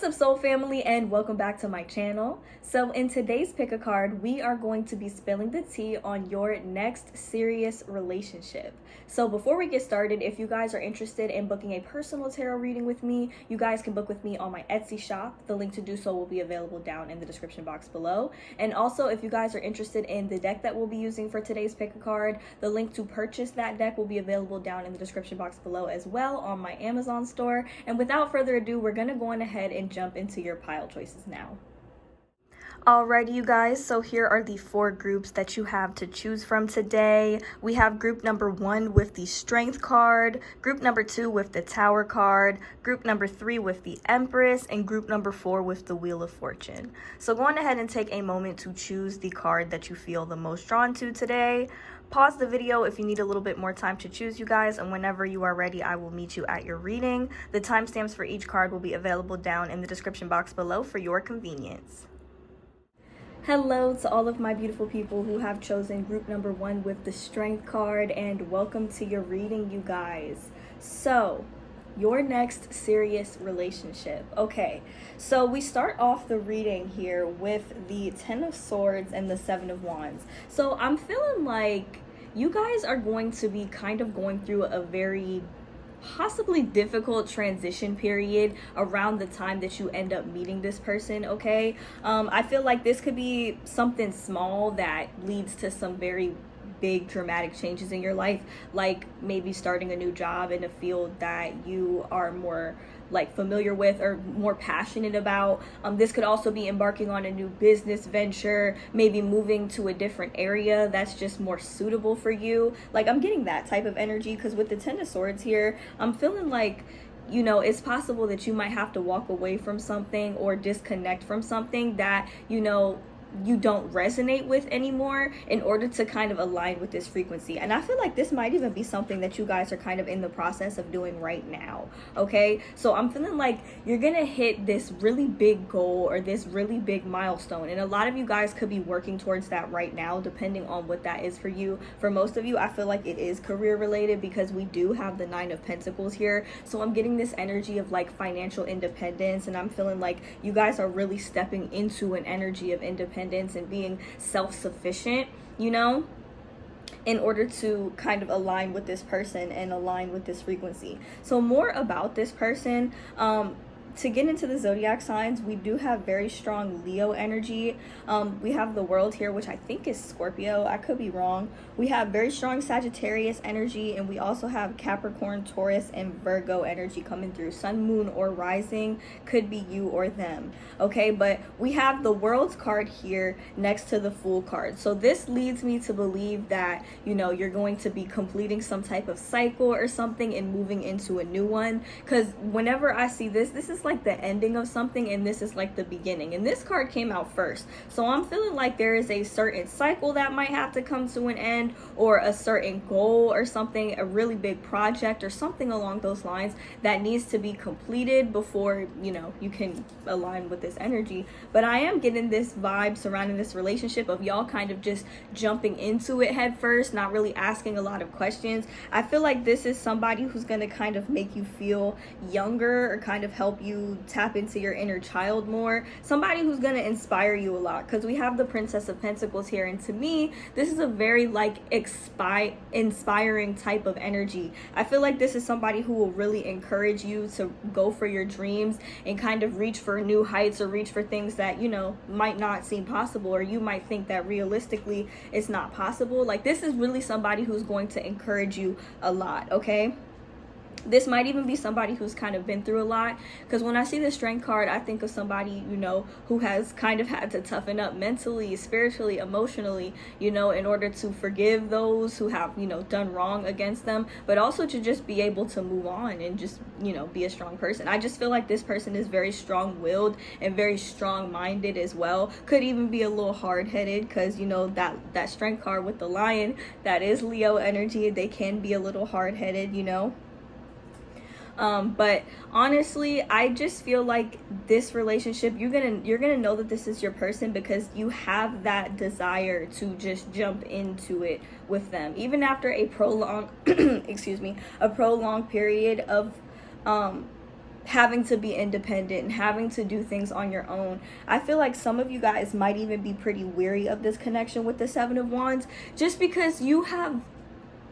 What's up, soul family, and welcome back to my channel. So in today's pick a card, we are going to be spilling the tea on your next serious relationship. So before we get started, if you guys are interested in booking a personal tarot reading with me, you guys can book with me on my Etsy shop. The link to do so will be available down in the description box below. And also, if you guys are interested in the deck that we'll be using for today's pick a card, the link to purchase that deck will be available down in the description box below as well on my Amazon store. And without further ado, we're gonna go on ahead and jump into your pile choices now. Alrighty, you guys, so here are the 4 groups that you have to choose from today. We have group number 1 with the Strength card, group number 2 with the Tower card, group number 3 with the Empress, and group number 4 with the Wheel of Fortune. So go on ahead and take a moment to choose the card that you feel the most drawn to today. Pause the video if you need a little bit more time to choose, you guys, and whenever you are ready, I will meet you at your reading. The timestamps for each card will be available down in the description box below for your convenience. Hello to all of my beautiful people who have chosen group number 1 with the Strength card, and welcome to your reading, you guys. So, your next serious relationship. Okay, so we start off the reading here with the 10 of Swords and the 7 of Wands. So I'm feeling like you guys are going to be kind of going through a very possibly difficult transition period around the time that you end up meeting this person. Okay, I feel like this could be something small that leads to some very big dramatic changes in your life, like maybe starting a new job in a field that you are more like familiar with or more passionate about. This could also be embarking on a new business venture, maybe moving to a different area that's just more suitable for you. Like, I'm getting that type of energy because with the 10 of Swords here, I'm feeling like, you know, it's possible that you might have to walk away from something or disconnect from something that, you know, you don't resonate with anymore in order to kind of align with this frequency. And I feel like this might even be something that you guys are kind of in the process of doing right now. Okay, so I'm feeling like you're gonna hit this really big goal or this really big milestone, and a lot of you guys could be working towards that right now, depending on what that is for you. For most of you, I feel like it is career related because we do have the 9 of Pentacles here. So I'm getting this energy of like financial independence, and I'm feeling like you guys are really stepping into an energy of independence and being self-sufficient, you know, in order to kind of align with this person and align with this frequency. So more about this person, to get into the zodiac signs, we do have very strong Leo energy. We have the World here, which I think is Scorpio. I could be wrong. We have very strong Sagittarius energy, and we also have Capricorn, Taurus, and Virgo energy coming through. Sun, moon, or rising could be you or them. Okay, but we have the World's card here next to the Fool card. So this leads me to believe that, you know, you're going to be completing some type of cycle or something and moving into a new one. Because whenever I see this is like the ending of something, and this is like the beginning, and this card came out first. So I'm feeling like there is a certain cycle that might have to come to an end, or a certain goal or something, a really big project or something along those lines that needs to be completed before, you know, you can align with this energy. But I am getting this vibe surrounding this relationship of y'all kind of just jumping into it head first, not really asking a lot of questions. I feel like this is somebody who's going to kind of make you feel younger or kind of help you tap into your inner child more. Somebody who's going to inspire you a lot, because we have the Princess of Pentacles here, and to me this is a very like inspiring type of energy. I feel like this is somebody who will really encourage you to go for your dreams and kind of reach for new heights or reach for things that, you know, might not seem possible, or you might think that realistically it's not possible. Like, this is really somebody who's going to encourage you a lot. Okay, this might even be somebody who's kind of been through a lot, because when I see the Strength card, I think of somebody, you know, who has kind of had to toughen up mentally, spiritually, emotionally, you know, in order to forgive those who have, you know, done wrong against them, but also to just be able to move on and just, you know, be a strong person. I just feel like this person is very strong-willed and very strong-minded as well. Could even be a little hard-headed, because, you know, that Strength card with the Lion, that is Leo energy. They can be a little hard-headed, you know. But honestly, I just feel like this relationship, you're gonna know that this is your person because you have that desire to just jump into it with them, even after a prolonged excuse me, a prolonged period of having to be independent and having to do things on your own. I feel like some of you guys might even be pretty weary of this connection with the Seven of Wands, just because you have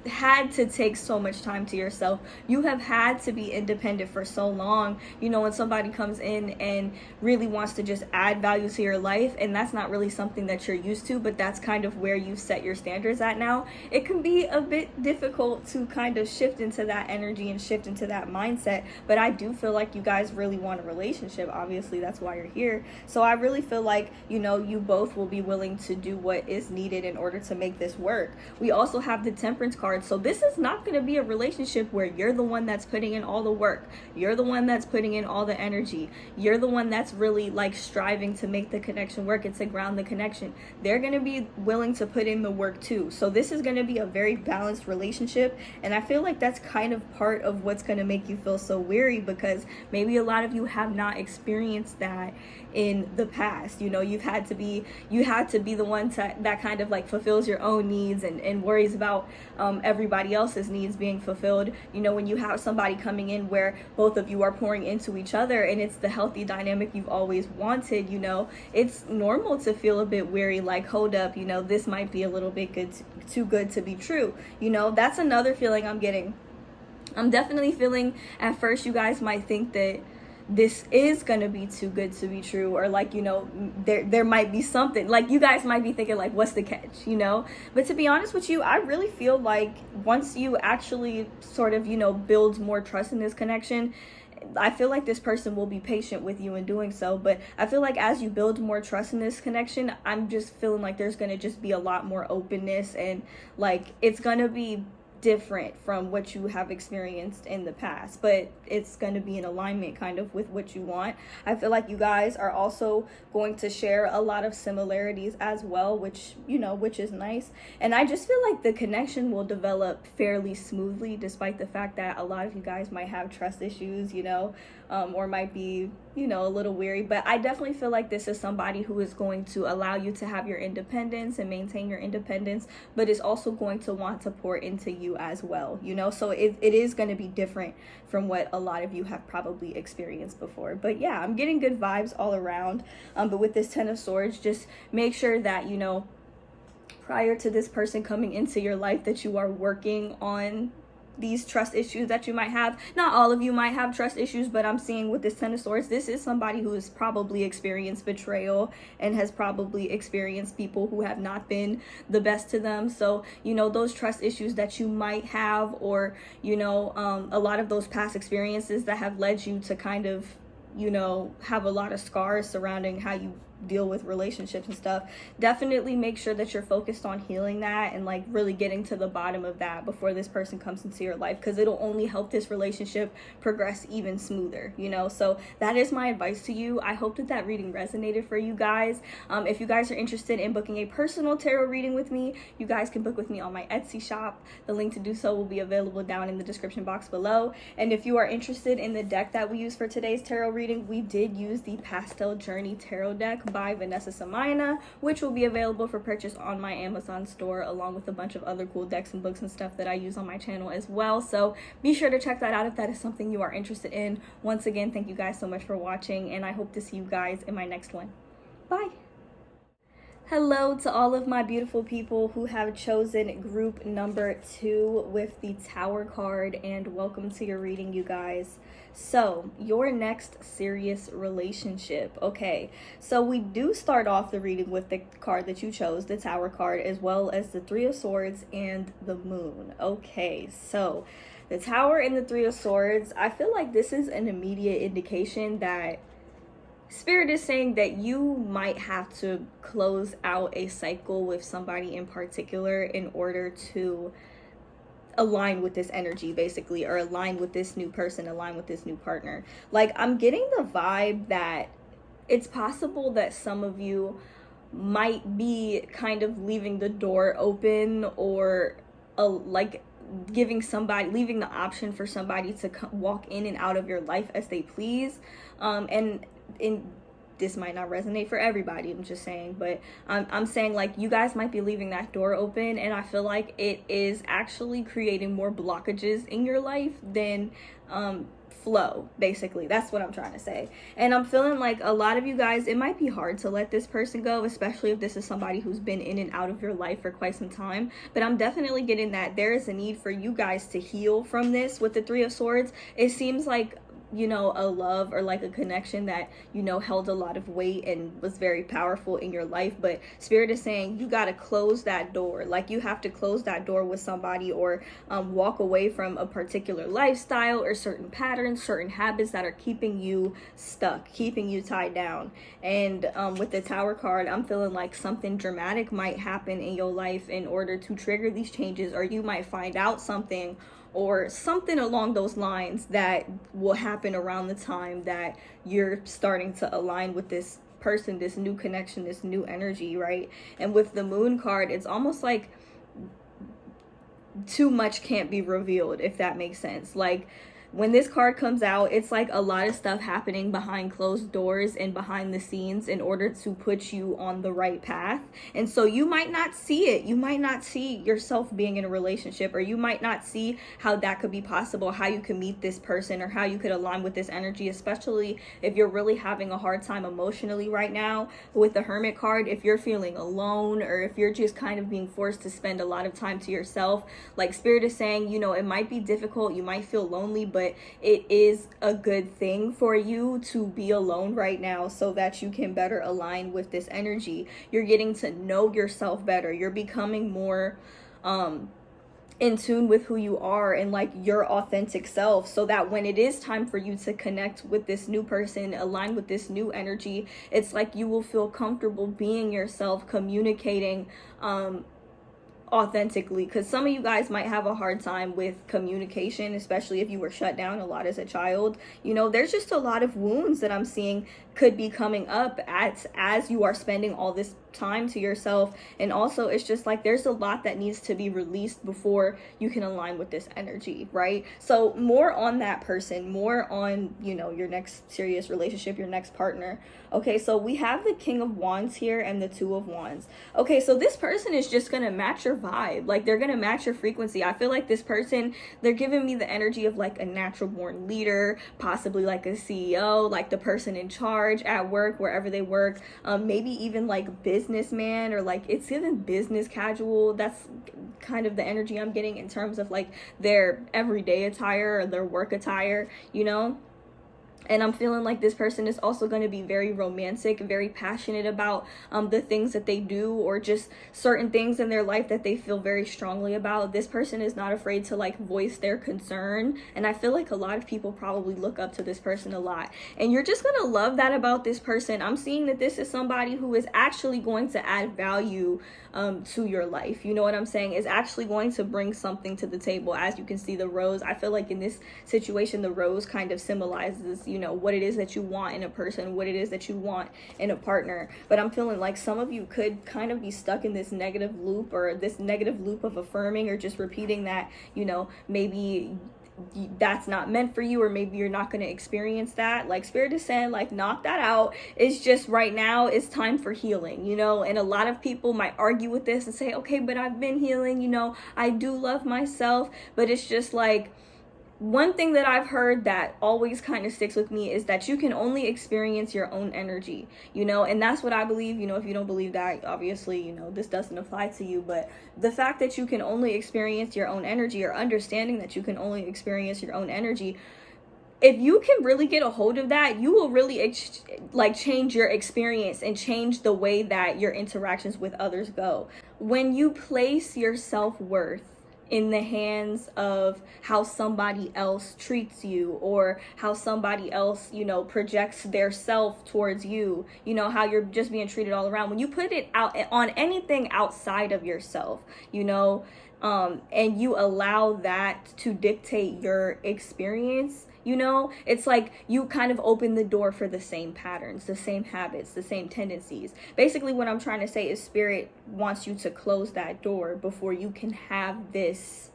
had to take so much time to yourself. You have had to be independent for so long. You know, when somebody comes in and really wants to just add value to your life, and that's not really something that you're used to, but that's kind of where you set your standards at now, it can be a bit difficult to kind of shift into that energy and shift into that mindset. But I do feel like you guys really want a relationship. Obviously, that's why you're here. So I really feel like, you know, you both will be willing to do what is needed in order to make this work. We also have the Temperance card. So this is not going to be a relationship where you're the one that's putting in all the work. You're the one that's putting in all the energy. You're the one that's really like striving to make the connection work and to ground the connection. They're going to be willing to put in the work too. So this is going to be a very balanced relationship. And I feel like that's kind of part of what's going to make you feel so weary, because maybe a lot of you have not experienced that in the past. You know, you had to be the one that kind of like fulfills your own needs and worries about everybody else's needs being fulfilled. You know, when you have somebody coming in where both of you are pouring into each other and it's the healthy dynamic you've always wanted, you know, it's normal to feel a bit weary, like, hold up, you know, this might be a little bit too good to be true. You know, that's another feeling I'm getting. I'm definitely feeling, at first you guys might think that this is gonna be too good to be true, or like, you know, there might be something, like you guys might be thinking like, what's the catch, you know? But to be honest with you, I really feel like once you actually sort of, you know, build more trust in this connection, I feel like this person will be patient with you in doing so. But I feel like as you build more trust in this connection, I'm just feeling like there's gonna just be a lot more openness, and like it's gonna be different from what you have experienced in the past, but it's going to be in alignment kind of with what you want. I feel like you guys are also going to share a lot of similarities as well, which, you know, which is nice. And I just feel like the connection will develop fairly smoothly, despite the fact that a lot of you guys might have trust issues, you know, or might be, you know, a little weary. But I definitely feel like this is somebody who is going to allow you to have your independence and maintain your independence, but is also going to want to pour into you as well, you know? So it is going to be different from what a lot of you have probably experienced before. But yeah, I'm getting good vibes all around. But with this Ten of Swords, just make sure that, you know, prior to this person coming into your life, that you are working on these trust issues that you might have. Not all of you might have trust issues, but I'm seeing with this Ten of Swords, this is somebody who has probably experienced betrayal and has probably experienced people who have not been the best to them. So, you know, those trust issues that you might have, or, you know, a lot of those past experiences that have led you to kind of, you know, have a lot of scars surrounding how you deal with relationships and stuff. Definitely make sure that you're focused on healing that and like really getting to the bottom of that before this person comes into your life, because it'll only help this relationship progress even smoother, you know? So that is my advice to you. I hope that that reading resonated for you guys. If you guys are interested in booking a personal tarot reading with me, you guys can book with me on my Etsy shop. The link to do so will be available down in the description box below. And if you are interested in the deck that we use for today's tarot reading, we did use the Pastel Journey Tarot deck by Vanessa Samina, which will be available for purchase on my Amazon store, along with a bunch of other cool decks and books and stuff that I use on my channel as well. So be sure to check that out if that is something you are interested in. Once again, thank you guys so much for watching, and I hope to see you guys in my next one. Bye. Hello to all of my beautiful people who have chosen group number 2 with the Tower card, and welcome to your reading, you guys. So, your next serious relationship. Okay, so we do start off the reading with the card that you chose, the Tower card, as well as the Three of Swords and the Moon. Okay, so the Tower and the Three of Swords, I feel like this is an immediate indication that Spirit is saying that you might have to close out a cycle with somebody in particular in order to align with this energy, basically, or align with this new person, align with this new partner. Like, I'm getting the vibe that it's possible that some of you might be kind of leaving the door open, or like leaving the option for somebody to walk in and out of your life as they please. And this might not resonate for everybody, I'm just saying, but I'm saying, like, you guys might be leaving that door open, and I feel like it is actually creating more blockages in your life than flow. Basically, that's what I'm trying to say. And I'm feeling like a lot of you guys, it might be hard to let this person go, especially if this is somebody who's been in and out of your life for quite some time. But I'm definitely getting that there is a need for you guys to heal from this. With the Three of Swords, it seems like, you know, a love or like a connection that, you know, held a lot of weight and was very powerful in your life. But Spirit is saying you got to close that door. Like, you have to close that door with somebody, or walk away from a particular lifestyle or certain patterns, certain habits that are keeping you stuck, keeping you tied down. And with the Tower card, I'm feeling like something dramatic might happen in your life in order to trigger these changes, or you might find out something or something along those lines that will happen around the time that you're starting to align with this person, this new connection, this new energy, right? And with the Moon card, it's almost like too much can't be revealed, if that makes sense. Like, when this card comes out, it's like a lot of stuff happening behind closed doors and behind the scenes in order to put you on the right path. And so you might not see it. You might not see yourself being in a relationship, or you might not see how that could be possible, how you could meet this person, or how you could align with this energy, especially if you're really having a hard time emotionally right now. With the Hermit card, if you're feeling alone, or if you're just kind of being forced to spend a lot of time to yourself, like Spirit is saying, you know, it might be difficult, you might feel lonely, but it is a good thing for you to be alone right now so that you can better align with this energy. You're getting to know yourself better. You're becoming more in tune with who you are and like your authentic self, so that when it is time for you to connect with this new person, align with this new energy, it's like you will feel comfortable being yourself, communicating authentically. Because some of you guys might have a hard time with communication, especially if you were shut down a lot as a child. You know, there's just a lot of wounds that I'm seeing could be coming up as you are spending all this time to yourself. And also, it's just like there's a lot that needs to be released before you can align with this energy, right? So more on that person, more on, you know, your next serious relationship, your next partner. Okay, so we have the King of Wands here and the Two of Wands. Okay, so this person is just gonna match your vibe. Like, they're gonna match your frequency. I feel like this person, they're giving me the energy of like a natural born leader, possibly like a CEO, like the person in charge at work, wherever they work. Maybe even like businessman, or like it's even business casual. That's kind of the energy I'm getting in terms of like their everyday attire or their work attire, you know? And I'm feeling like this person is also going to be very romantic, very passionate about the things that they do, or just certain things in their life that they feel very strongly about. This person is not afraid to like voice their concern. And I feel like a lot of people probably look up to this person a lot. And you're just going to love that about this person. I'm seeing that this is somebody who is actually going to add value to your life. You know what I'm saying? Is actually going to bring something to the table. As you can see, the rose, I feel like in this situation, the rose kind of symbolizes, you know, what it is that you want in a person, what it is that you want in a partner. But I'm feeling like some of you could kind of be stuck in this negative loop, or this negative loop of affirming or just repeating that, you know, maybe that's not meant for you, or maybe you're not going to experience that. Like, Spirit is saying, like, knock that out. It's just right now it's time for healing, you know. And a lot of people might argue with this and say, okay, but I've been healing, you know, I do love myself. But it's just like, one thing that I've heard that always kind of sticks with me is that you can only experience your own energy, you know, and that's what I believe. You know, if you don't believe that, obviously, you know, this doesn't apply to you. But the fact that you can only experience your own energy, or understanding that you can only experience your own energy, if you can really get a hold of that, you will really like change your experience and change the way that your interactions with others go. When you place your self-worth in the hands of how somebody else treats you, or how somebody else, you know, projects their self towards you, you know, how you're just being treated all around. When you put it out on anything outside of yourself, you know, and you allow that to dictate your experience, you know, it's like you kind of open the door for the same patterns, the same habits, the same tendencies. Basically, what I'm trying to say is Spirit wants you to close that door before you can have this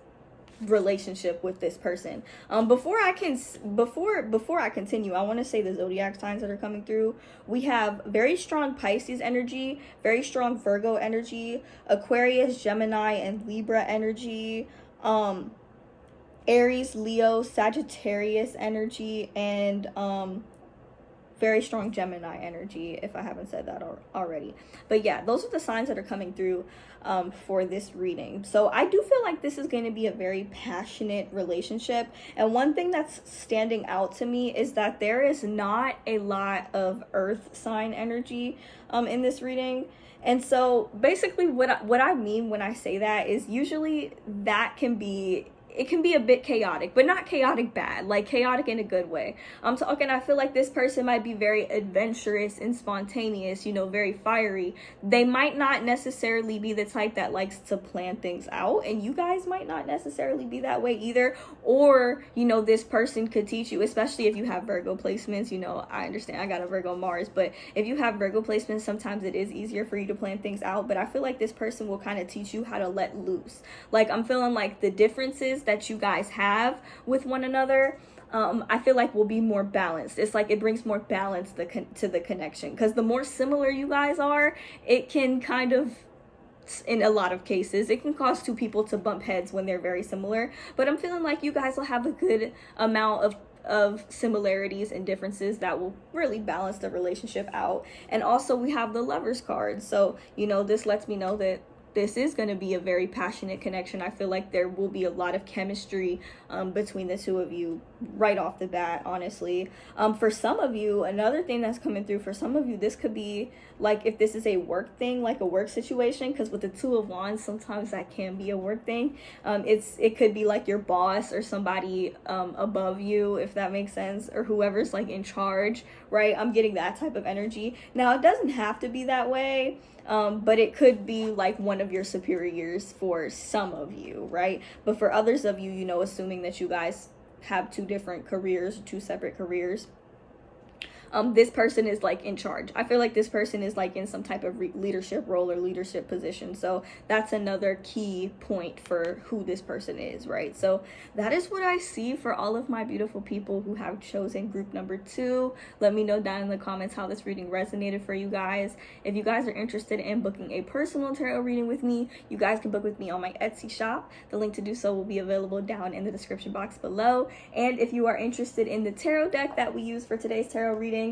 relationship with this person. Before I continue, I want to say the zodiac signs that are coming through. We have very strong Pisces energy, very strong Virgo energy, Aquarius, Gemini, and Libra energy. Aries, Leo, Sagittarius energy, and very strong Gemini energy, if I haven't said that already. But yeah, those are the signs that are coming through for this reading. So I do feel like this is going to be a very passionate relationship. And one thing that's standing out to me is that there is not a lot of earth sign energy in this reading. And so basically what I mean when I say that is usually that can be, it can be a bit chaotic, but not chaotic bad, like chaotic in a good way. I'm talking, I feel like this person might be very adventurous and spontaneous, you know, very fiery. They might not necessarily be the type that likes to plan things out, and you guys might not necessarily be that way either. Or, you know, this person could teach you, especially if you have Virgo placements. You know, I understand I got a Virgo Mars, but if you have Virgo placements, sometimes it is easier for you to plan things out. But I feel like this person will kind of teach you how to let loose. Like, I'm feeling like the differences that you guys have with one another, I feel like will be more balanced. It's like it brings more balance to the connection, because the more similar you guys are, it can kind of, in a lot of cases, it can cause two people to bump heads when they're very similar. But I'm feeling like you guys will have a good amount of similarities and differences that will really balance the relationship out. And also we have the Lovers card, so you know, this lets me know that this is going to be a very passionate connection. I feel like there will be a lot of chemistry between the two of you right off the bat, honestly. For some of you, another thing that's coming through, for some of you, this could be like, if this is a work thing, like a work situation, because with the Two of Wands, sometimes that can be a work thing. It could be like your boss or somebody above you, if that makes sense, or whoever's like in charge, right? I'm getting that type of energy. Now, it doesn't have to be that way. But it could be like one of your superiors for some of you, right? But for others of you, you know, assuming that you guys have two different careers, two separate careers, this person is like in charge. I feel like this person is like in some type of leadership role or leadership position. So that's another key point for who this person is, right? So that is what I see for all of my beautiful people who have chosen group number 2. Let me know down in the comments how this reading resonated for you guys. If you guys are interested in booking a personal tarot reading with me, you guys can book with me on my Etsy shop. The link to do so will be available down in the description box below. And if you are interested in the tarot deck that we use for today's tarot reading,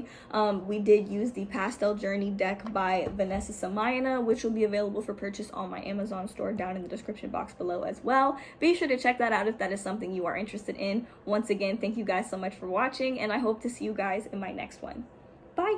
we did use the Pastel Journey deck by Vanessa Samayana, which will be available for purchase on my Amazon store down in the description box below as well. Be sure to check that out if that is something you are interested in. Once again, thank you guys so much for watching, and I hope to see you guys in my next one. Bye!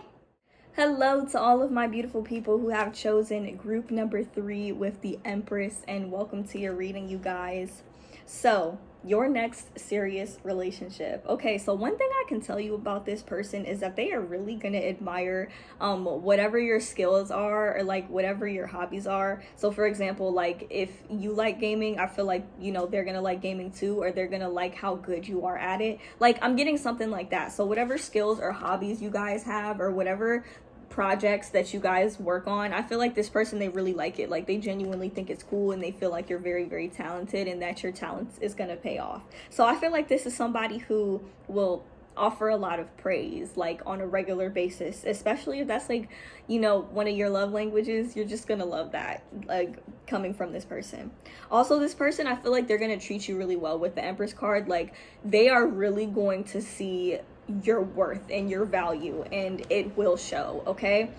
Hello to all of my beautiful people who have chosen group number 3 with the Empress, and welcome to your reading, you guys. So, your next serious relationship. Okay, so one thing I can tell you about this person is that they are really gonna admire whatever your skills are, or like whatever your hobbies are. So for example, like if you like gaming, I feel like, you know, they're gonna like gaming too, or they're gonna like how good you are at it. Like, I'm getting something like that. So whatever skills or hobbies you guys have, or whatever projects that you guys work on, I feel like this person, they really like it. Like, they genuinely think it's cool, and they feel like you're very, very talented, and that your talent is gonna pay off. So I feel like this is somebody who will offer a lot of praise, like on a regular basis, especially if that's like, you know, one of your love languages. You're just gonna love that, like, coming from this person. Also, this person, I feel like they're gonna treat you really well with the Empress card. Like, they are really going to see your worth and your value, and it will show. Okay.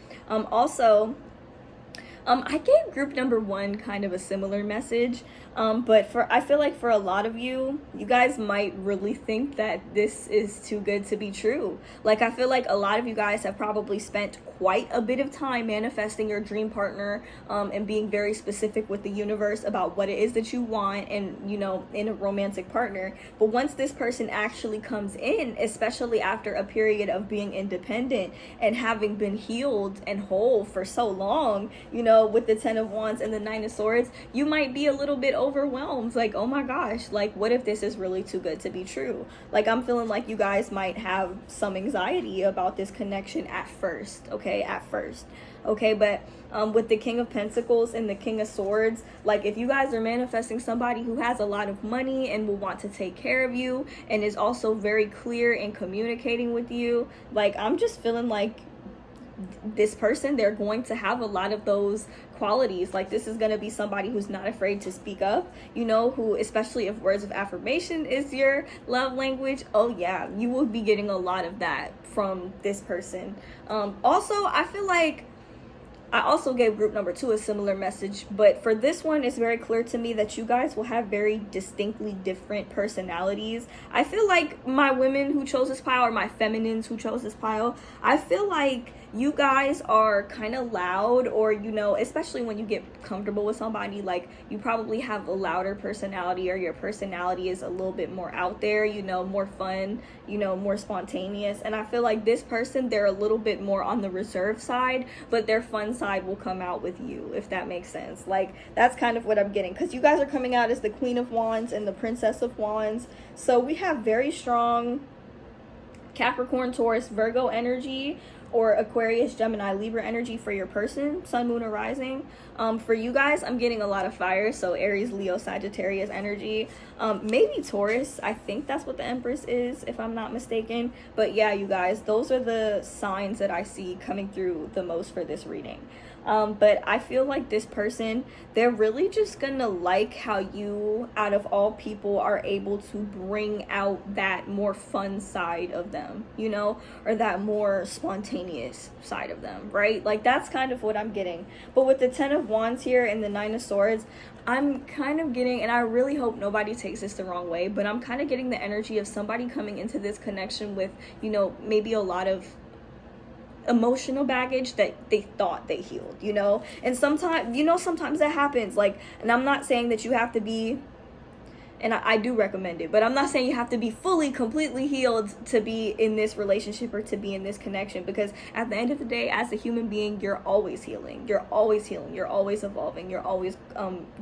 I gave group number 1 kind of a similar message, but I feel like for a lot of you, you guys might really think that this is too good to be true. Like, I feel like a lot of you guys have probably spent quite a bit of time manifesting your dream partner, and being very specific with the universe about what it is that you want, and, you know, in a romantic partner. But once this person actually comes in, especially after a period of being independent and having been healed and whole for so long, you know, with the 10 of Wands and the 9 of Swords, you might be a little bit overwhelmed. Like, oh my gosh, like, what if this is really too good to be true? Like, I'm feeling like you guys might have some anxiety about this connection at first. Okay, at first. Okay, but with the King of Pentacles and the King of Swords, like, if you guys are manifesting somebody who has a lot of money and will want to take care of you, and is also very clear in communicating with you, like, I'm just feeling like this person, they're going to have a lot of those qualities. Like, this is going to be somebody who's not afraid to speak up, you know, who, especially if words of affirmation is your love language, oh yeah, you will be getting a lot of that from this person. Also, I feel like I also gave group number 2 a similar message, but for this one, it's very clear to me that you guys will have very distinctly different personalities. I feel like my women who chose this pile, or my feminines who chose this pile, I feel like you guys are kind of loud, or, you know, especially when you get comfortable with somebody, like, you probably have a louder personality, or your personality is a little bit more out there, you know, more fun, you know, more spontaneous. And I feel like this person, they're a little bit more on the reserve side, but their fun side will come out with you, if that makes sense. Like, that's kind of what I'm getting, because you guys are coming out as the Queen of Wands and the Princess of Wands. So we have very strong Capricorn, Taurus, Virgo energy, or Aquarius, Gemini, Libra energy for your person, Sun, Moon, or Rising. For you guys, I'm getting a lot of fire, so Aries, Leo, Sagittarius energy. Maybe Taurus, I think that's what the Empress is, if I'm not mistaken. But yeah, you guys, those are the signs that I see coming through the most for this reading. But I feel like this person, they're really just gonna like how you, out of all people, are able to bring out that more fun side of them, you know, or that more spontaneous side of them, right? Like, that's kind of what I'm getting. But with the 10 of Wands here and the 9 of Swords, I'm kind of getting, and I really hope nobody takes this the wrong way, but I'm kind of getting the energy of somebody coming into this connection with, you know, maybe a lot of emotional baggage that they thought they healed, you know. And sometimes, you know, sometimes that happens. Like, and I'm not saying that you have to be, and I do recommend it, but I'm not saying you have to be fully, completely healed to be in this relationship or to be in this connection, because at the end of the day, as a human being, you're always healing, you're always evolving, you're always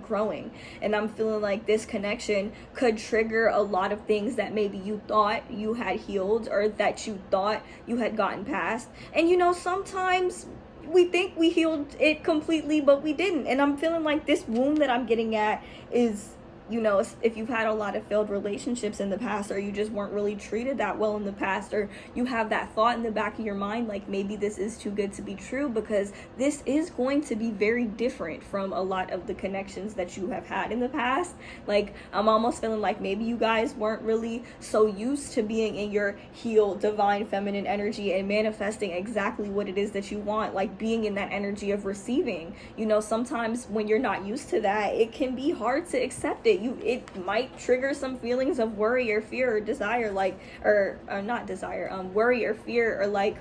growing. And I'm feeling like this connection could trigger a lot of things that maybe you thought you had healed, or that you thought you had gotten past. And, you know, sometimes we think we healed it completely, but we didn't. And I'm feeling like this wound that I'm getting at is, you know, if you've had a lot of failed relationships in the past, or you just weren't really treated that well in the past, or you have that thought in the back of your mind, like, maybe this is too good to be true, because this is going to be very different from a lot of the connections that you have had in the past. Like, I'm almost feeling like maybe you guys weren't really so used to being in your healed, divine, feminine energy and manifesting exactly what it is that you want, like being in that energy of receiving. You know, sometimes when you're not used to that, it can be hard to accept it. It might trigger some feelings of worry or fear or desire, like, or not desire, worry or fear, or like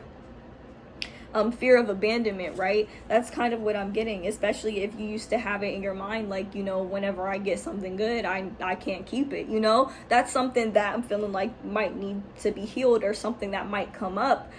fear of abandonment, right? That's kind of what I'm getting, especially if you used to have it in your mind, like, you know, whenever I get something good, I can't keep it, you know. That's something that I'm feeling like might need to be healed, or something that might come up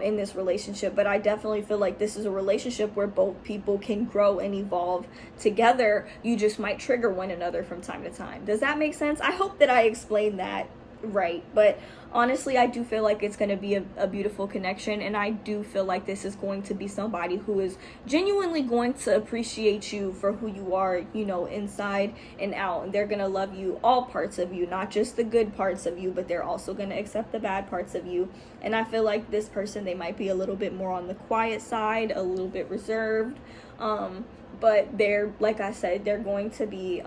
in this relationship. But I definitely feel like this is a relationship where both people can grow and evolve together. You just might trigger one another from time to time. Does that make sense? I hope that I explained that right. But honestly, I do feel like it's going to be a beautiful connection, and I do feel like this is going to be somebody who is genuinely going to appreciate you for who you are, you know, inside and out. And they're going to love you, all parts of you, not just the good parts of you, but they're also going to accept the bad parts of you. And I feel like this person, they might be a little bit more on the quiet side, a little bit reserved, but they're, like I said, they're going to be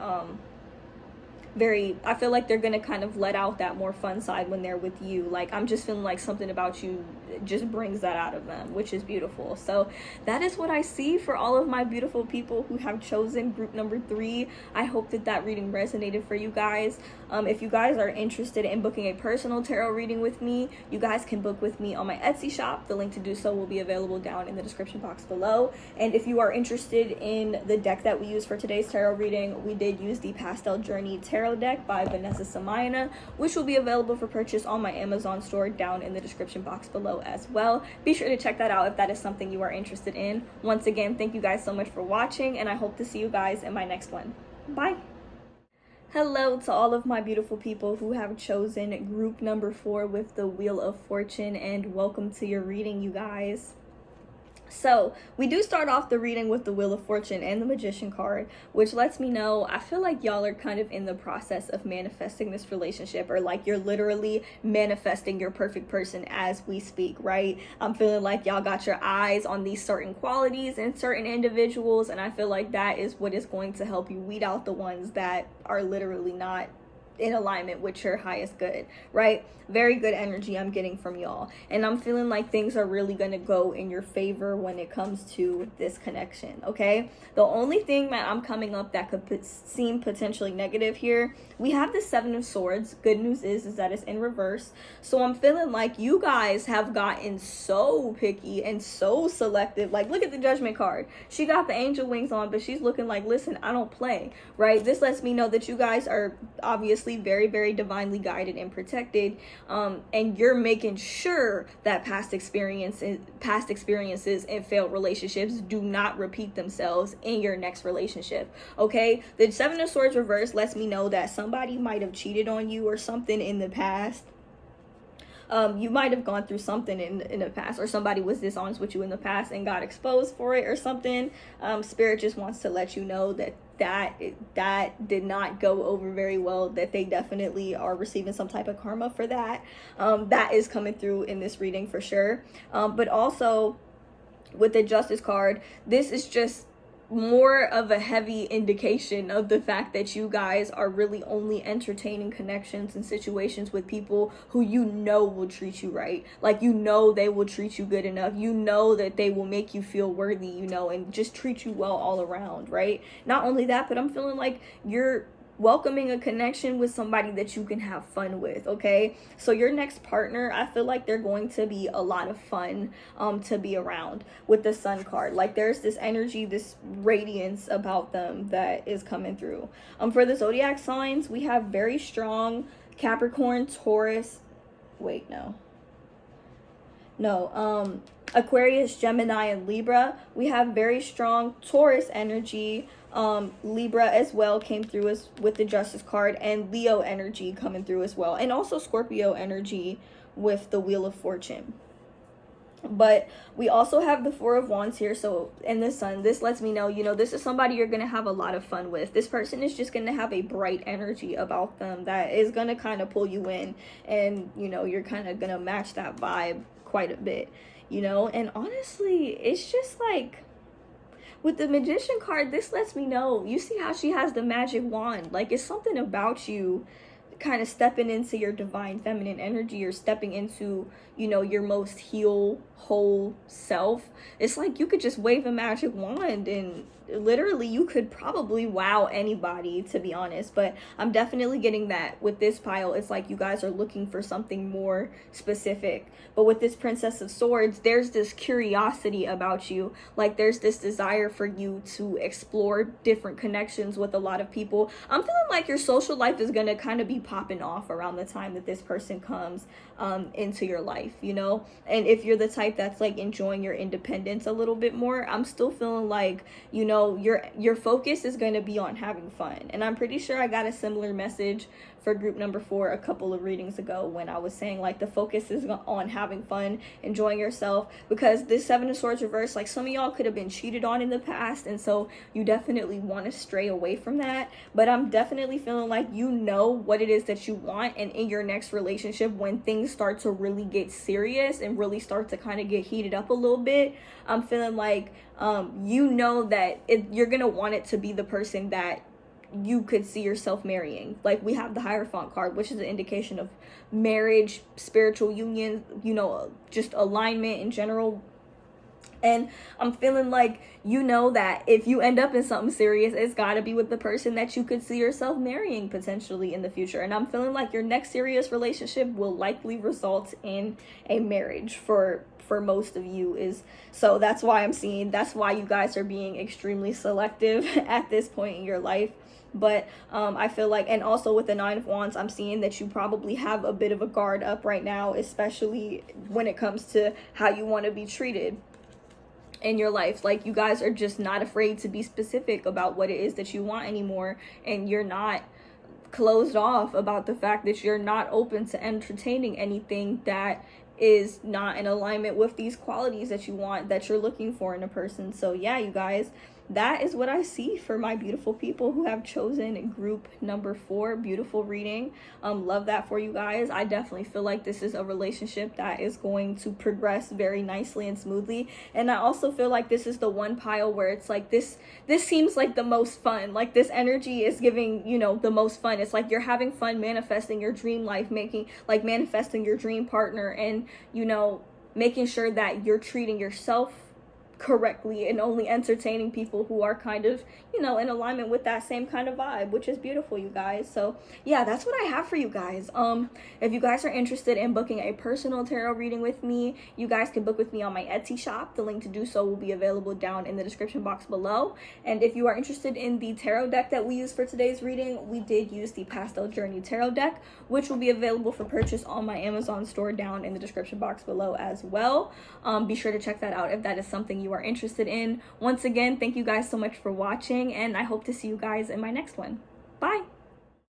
I feel like they're gonna kind of let out that more fun side when they're with you. Like, I'm just feeling like something about you just brings that out of them, which is beautiful. So that is what I see for all of my beautiful people who have chosen group number 3. I hope that that reading resonated for you guys. If you guys are interested in booking a personal tarot reading with me, you guys can book with me on my Etsy shop. The link to do so will be available down in the description box below. And if you are interested in the deck that we use for today's tarot reading, we did use the Pastel Journey Tarot deck by Vanessa Samayana, which will be available for purchase on my Amazon store down in the description box below as well. Be sure to check that out if that is something you are interested in. Once again, thank you guys so much for watching, and I hope to see you guys in my next one. Bye! Hello to all of my beautiful people who have chosen group number 4 with the Wheel of Fortune, and welcome to your reading, you guys. So we do start off the reading with the Wheel of Fortune and the Magician card, which lets me know I feel like y'all are kind of in the process of manifesting this relationship, or like you're literally manifesting your perfect person as we speak, right? I'm feeling like y'all got your eyes on these certain qualities in certain individuals, and I feel like that is what is going to help you weed out the ones that are literally not in alignment with your highest good, right? Very good energy I'm getting from y'all, and I'm feeling like things are really going to go in your favor when it comes to this connection. Okay, the only thing that I'm coming up that could seem potentially negative here, we have the Seven of Swords. Good news is that it's in reverse, so I'm feeling like you guys have gotten so picky and so selective. Like, look at the Judgment card. She got the angel wings on, but she's looking like, listen, I don't play, right? This lets me know that you guys are obviously very, very divinely guided and protected, and you're making sure that past experiences and failed relationships do not repeat themselves in your next relationship. Okay, the Seven of Swords reverse lets me know that somebody might have cheated on you or something in the past. You might have gone through something in the past, or somebody was dishonest with you in the past and got exposed for it or something. Spirit just wants to let you know that did not go over very well, that they definitely are receiving some type of karma for that. That is coming through in this reading for sure. But also with the Justice card, this is just more of a heavy indication of the fact that you guys are really only entertaining connections and situations with people who you know will treat you right. Like, you know they will treat you good enough. You know that they will make you feel worthy, you know, and just treat you well all around, right? Not only that, but I'm feeling like you're welcoming a connection with somebody that you can have fun with. Okay, so your next partner, I feel like they're going to be a lot of fun to be around with the Sun card. Like, there's this energy, this radiance about them that is coming through. For the zodiac signs, we have very strong Capricorn, Taurus, Aquarius, Gemini, and Libra. We have very strong Taurus energy. Libra as well came through as with the Justice card, and Leo energy coming through as well, and also Scorpio energy with the Wheel of Fortune. But we also have the Four of Wands here, so in the Sun, this lets me know, you know, this is somebody you're gonna have a lot of fun with. This person is just gonna have a bright energy about them that is gonna kind of pull you in, and you know, you're kind of gonna match that vibe quite a bit, you know. And honestly, it's just like, with the Magician card, this lets me know, you see how she has the magic wand. Like, it's something about you kind of stepping into your divine feminine energy, or stepping into, you know, your most whole self. It's like you could just wave a magic wand and literally you could probably wow anybody, to be honest. But I'm definitely getting that with this pile. It's like you guys are looking for something more specific. But with this Princess of Swords, there's this curiosity about you. Like, there's this desire for you to explore different connections with a lot of people. I'm feeling like your social life is going to kind of be popping off around the time that this person comes into your life, you know. And if you're the type that's like enjoying your independence a little bit more, I'm still feeling like, you know, your focus is going to be on having fun. And I'm pretty sure I got a similar message for group number 4 a couple of readings ago, when I was saying like the focus is on having fun, enjoying yourself, because this Seven of Swords reverse, like, some of y'all could have been cheated on in the past, and so you definitely want to stray away from that. But I'm definitely feeling like you know what it is that you want, and in your next relationship, when things start to really get serious and really start to kind of get heated up a little bit, I'm feeling like you know that you're gonna want it to be the person that you could see yourself marrying. Like, we have the Hierophant card, which is an indication of marriage, spiritual union, you know, just alignment in general. And I'm feeling like, you know, that if you end up in something serious, it's got to be with the person that you could see yourself marrying potentially in the future. And I'm feeling like your next serious relationship will likely result in a marriage for most of you. So that's why I'm seeing, that's why you guys are being extremely selective at this point in your life. But I feel like, and also with the Nine of Wands, I'm seeing that you probably have a bit of a guard up right now, especially when it comes to how you want to be treated in your life. Like, you guys are just not afraid to be specific about what it is that you want anymore, and you're not closed off about the fact that you're not open to entertaining anything that is not in alignment with these qualities that you want, that you're looking for in a person. So yeah, you guys, that is what I see for my beautiful people who have chosen group number 4. Beautiful reading. Love that for you guys. I definitely feel like this is a relationship that is going to progress very nicely and smoothly. And I also feel like this is the one pile where it's like this seems like the most fun. Like this energy is giving, you know, the most fun. It's like you're having fun manifesting your dream life, manifesting your dream partner, and, you know, making sure that you're treating yourself correctly and only entertaining people who are kind of, you know, in alignment with that same kind of vibe, which is beautiful, you guys. So yeah, that's what I have for you guys. If you guys are interested in booking a personal tarot reading with me, you guys can book with me on my Etsy shop. The link to do so will be available down in the description box below. And if you are interested in the tarot deck that we used for today's reading, we did use the Pastel Journey tarot deck, which will be available for purchase on my Amazon store down in the description box below as well. Be sure to check that out if that is something you are interested in. Once again, thank you guys so much for watching, and I hope to see you guys in my next one. Bye.